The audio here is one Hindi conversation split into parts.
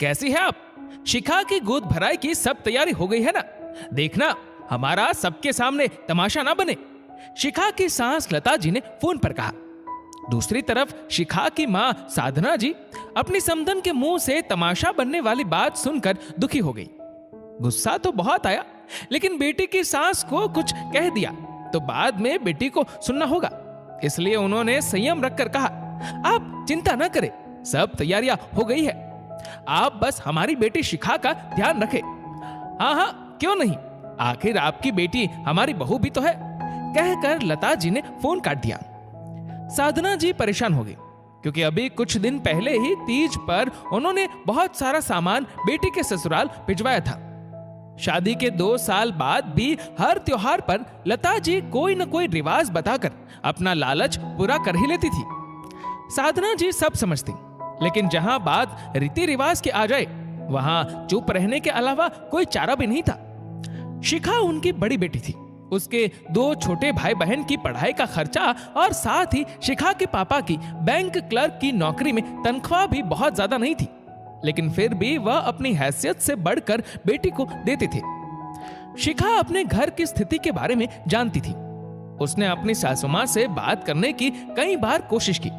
कैसी है आप? शिखा की गोद भराई की सब तैयारी हो गई है ना? देखना हमारा सबके सामने तमाशा ना बने। शिखा की सास लता जी ने फोन पर कहा। दूसरी तरफ शिखा की मां साधना जी अपनी समधन के मुंह से तमाशा बनने वाली बात सुनकर दुखी हो गई। गुस्सा तो बहुत आया, लेकिन बेटी की सास को कुछ कह दिया तो बाद में बेटी को सुनना होगा, इसलिए उन्होंने संयम रखकर कहा, आप चिंता न करें, सब तैयारियां हो गई है, आप बस हमारी बेटी शिखा का ध्यान रखें। हाँ हाँ क्यों नहीं, आखिर आपकी बेटी हमारी बहू भी तो है, कहकर लता जी ने फोन काट दिया। साधना जी परेशान हो गई, क्योंकि अभी कुछ दिन पहले ही तीज पर उन्होंने बहुत सारा सामान बेटी के ससुराल भिजवाया था। शादी के 2 साल बाद भी हर त्योहार पर लता जी कोई न कोई रिवाज बताकर अपना लालच पूरा कर ही लेती थी। साधना जी सब समझती, लेकिन जहां बात रीति रिवाज की आ जाए वहां चुप रहने के अलावा कोई चारा भी नहीं था। शिखा उनकी बड़ी बेटी थी, उसके 2 छोटे भाई बहन की पढ़ाई का खर्चा और साथ ही शिखा के पापा की बैंक क्लर्क की नौकरी में तनख्वाह भी बहुत ज्यादा नहीं थी, लेकिन फिर भी वह अपनी हैसियत से बढ़कर बेटी को देते थे। शिखा अपने घर की स्थिति के बारे में जानती थी। उसने अपनी सासू मां से बात करने की कई बार कोशिश की,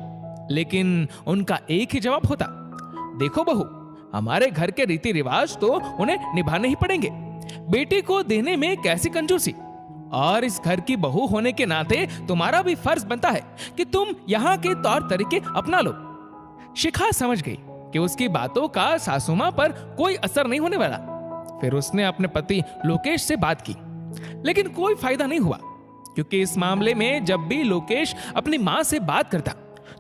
लेकिन उनका एक ही जवाब होता, देखो बहू, हमारे घर के रीति रिवाज तो उन्हें निभाने ही पड़ेंगे, बेटी को देने में कैसी कंजूसी, और इस घर की बहू होने के नाते तुम्हारा भी फर्ज बनता है कि तुम यहाँ के तौर तरीके अपना लो। शिखा समझ गई कि उसकी बातों का सासू मां पर कोई असर नहीं होने वाला। फिर उसने अपने पति लोकेश से बात की, लेकिन कोई फायदा नहीं हुआ, क्योंकि इस मामले में जब भी लोकेश अपनी मां से बात करता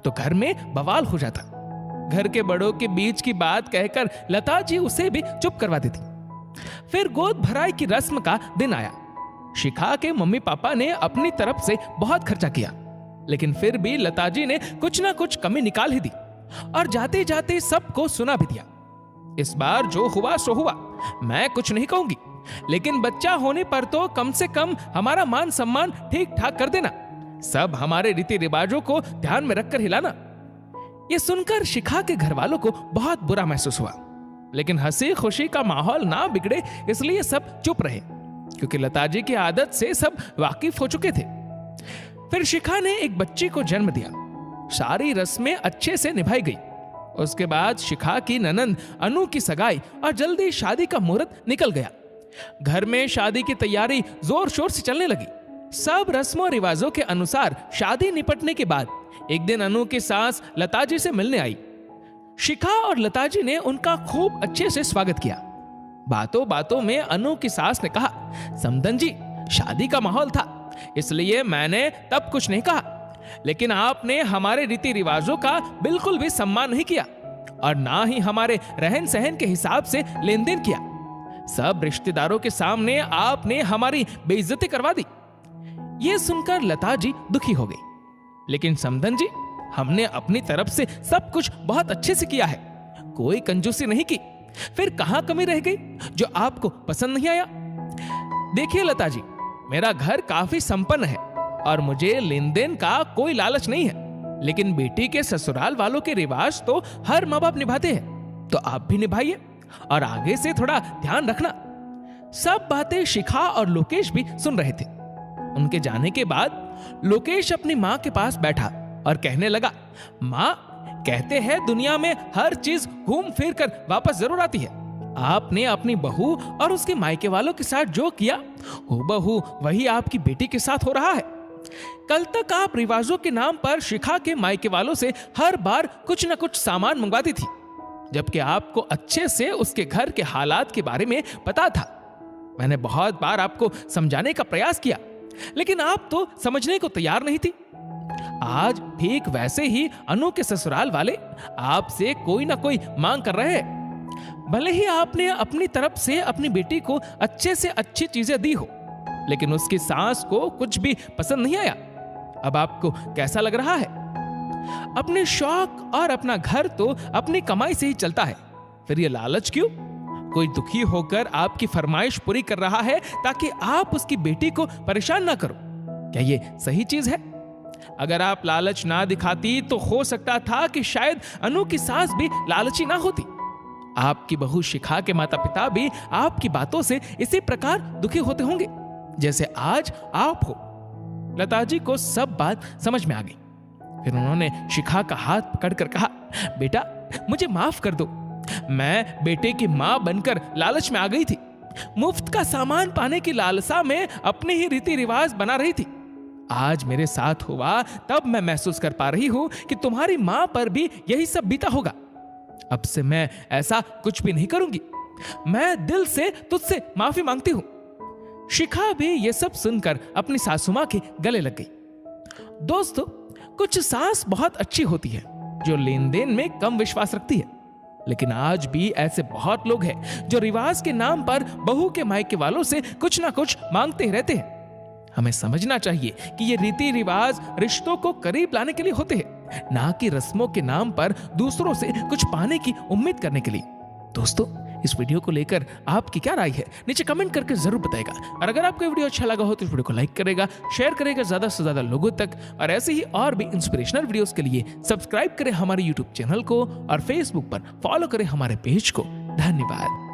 तो घर में बवाल हो जाता। घर के बड़ों के बीच की बात कहकर लता जी उसे भी चुप करवा देती। फिर गोद भराई की रस्म का दिन आया। शिखा के मम्मी पापा ने अपनी तरफ से बहुत खर्चा किया, लेकिन फिर भी लता जी ने कुछ ना कुछ कमी निकाल ही दी और जाते जाते सबको सुना भी दिया। इस बार जो हुआ सो हुआ, मैं कुछ नहीं कहूंगी, लेकिन बच्चा होने पर तो कम से कम हमारा मान सम्मान ठीक ठाक कर देना, सब हमारे रीति रिवाजों को ध्यान में रखकर हिलाना। ये सुनकर शिखा के घर वालों को बहुत बुरा महसूस हुआ, लेकिन हंसी खुशी का माहौल ना बिगड़े इसलिए सब चुप रहे, क्योंकि लता जी की आदत से सब वाकिफ हो चुके थे। फिर शिखा ने एक बच्ची को जन्म दिया, सारी रस्में अच्छे से निभाई गई। उसके बाद शिखा की ननंद अनु की सगाई और जल्दी शादी का मुहूर्त निकल गया। घर में शादी की तैयारी जोर शोर से चलने लगी। सब रस्मों रिवाजों के अनुसार शादी निपटने के बाद एक दिन अनु की सास लता जी से मिलने आई। शिखा और लता जी ने उनका खूब अच्छे से स्वागत किया। बातों बातों में अनु की सास ने कहा, समधन जी, शादी का माहौल था इसलिए मैंने तब कुछ नहीं कहा, लेकिन आपने हमारे रीति रिवाजों का बिल्कुल भी सम्मान नहीं किया और ना ही हमारे रहन सहन के हिसाब से लेन देन किया। सब रिश्तेदारों के सामने आपने हमारी बेइज्जती करवा दी। यह सुनकर लता जी दुखी हो गई, लेकिन समधन जी, हमने अपनी तरफ से सब कुछ बहुत अच्छे से किया है, कोई कंजूसी नहीं की, फिर कहां कमी रह गई जो आपको पसंद नहीं आया? देखिए लता जी, मेरा घर काफी संपन्न है और मुझे लेन देन का कोई लालच नहीं है, लेकिन बेटी के ससुराल वालों के रिवाज तो हर माँ बाप निभाते हैं, तो आप भी निभाइए और आगे से थोड़ा ध्यान रखना। सब बातें शिखा और लोकेश भी सुन रहे थे। उनके जाने के बाद लोकेश अपनी माँ के पास बैठा और कहने लगा, माँ, कहते हैं दुनिया में हर चीज घूम फिर कर वापस जरूर आती है। आपने अपनी बहू और उसके मायके वालों के साथ जो किया हूबहू वही आपकी बेटी के साथ हो रहा है। कल तक आप रिवाजों के नाम पर शिखा के मायके वालों से हर बार कुछ न कुछ सामान मंगवाती थी, जबकि आपको अच्छे से उसके घर के हालात के बारे में पता था। मैंने बहुत बार आपको समझाने का प्रयास किया, लेकिन आप तो समझने को तैयार नहीं थी। आज ठीक वैसे ही अनु के ससुराल वाले आपसे कोई ना कोई मांग कर रहे हैं। भले ही आपने अपनी तरफ से अपनी बेटी को अच्छे से अच्छी चीजें दी हो, लेकिन उसकी सास को कुछ भी पसंद नहीं आया। अब आपको कैसा लग रहा है? अपने शौक और अपना घर तो अपनी कमाई से ही चलता है, फिर ये लालच क्यों? कोई दुखी होकर आपकी फरमाइश पूरी कर रहा है ताकि आप उसकी बेटी को परेशान ना करो। क्या ये सही चीज है? अगर आप लालच ना दिखाती तो हो सकता था कि शायद अनु की सास भी लालची ना होती। आपकी बहू शिखा के माता पिता भी आपकी बातों से इसी प्रकार दुखी होते होंगे जैसे आज आप हो। लता जी को सब बात समझ में आ गई। फिर उन्होंने शिखा का हाथ पकड़कर कहा, बेटा मुझे माफ कर दो, मैं बेटे की मां बनकर लालच में आ गई थी। मुफ्त का सामान पाने की लालसा में अपने ही रीति रिवाज बना रही थी। आज मेरे साथ हुआ तब मैं महसूस कर पा रही हूं कि तुम्हारी मां पर भी यही सब बीता होगा। अब से मैं ऐसा कुछ भी नहीं करूंगी। मैं दिल से तुझसे माफी मांगती हूं। शिखा भी ये सब सुनकर अपनी सासू मां के गले लग गई। दोस्तों, कुछ सास बहुत अच्छी होती है जो लेन देन में कम विश्वास रखती है, लेकिन आज भी ऐसे बहुत लोग हैं जो रिवाज के नाम पर बहू के मायके वालों से कुछ ना कुछ मांगते ही रहते हैं। हमें समझना चाहिए कि ये रीति रिवाज रिश्तों को करीब लाने के लिए होते हैं, ना कि रस्मों के नाम पर दूसरों से कुछ पाने की उम्मीद करने के लिए। दोस्तों, इस वीडियो को लेकर आपकी क्या राय है नीचे कमेंट करके जरूर बताएगा। और अगर आपको वीडियो अच्छा लगा हो तो इस वीडियो को लाइक करेगा, शेयर करेगा ज्यादा से ज्यादा लोगों तक। और ऐसे ही और भी इंस्पिरेशनल वीडियोस के लिए सब्सक्राइब करें हमारे यूट्यूब चैनल को और फेसबुक पर फॉलो करें हमारे पेज को। धन्यवाद।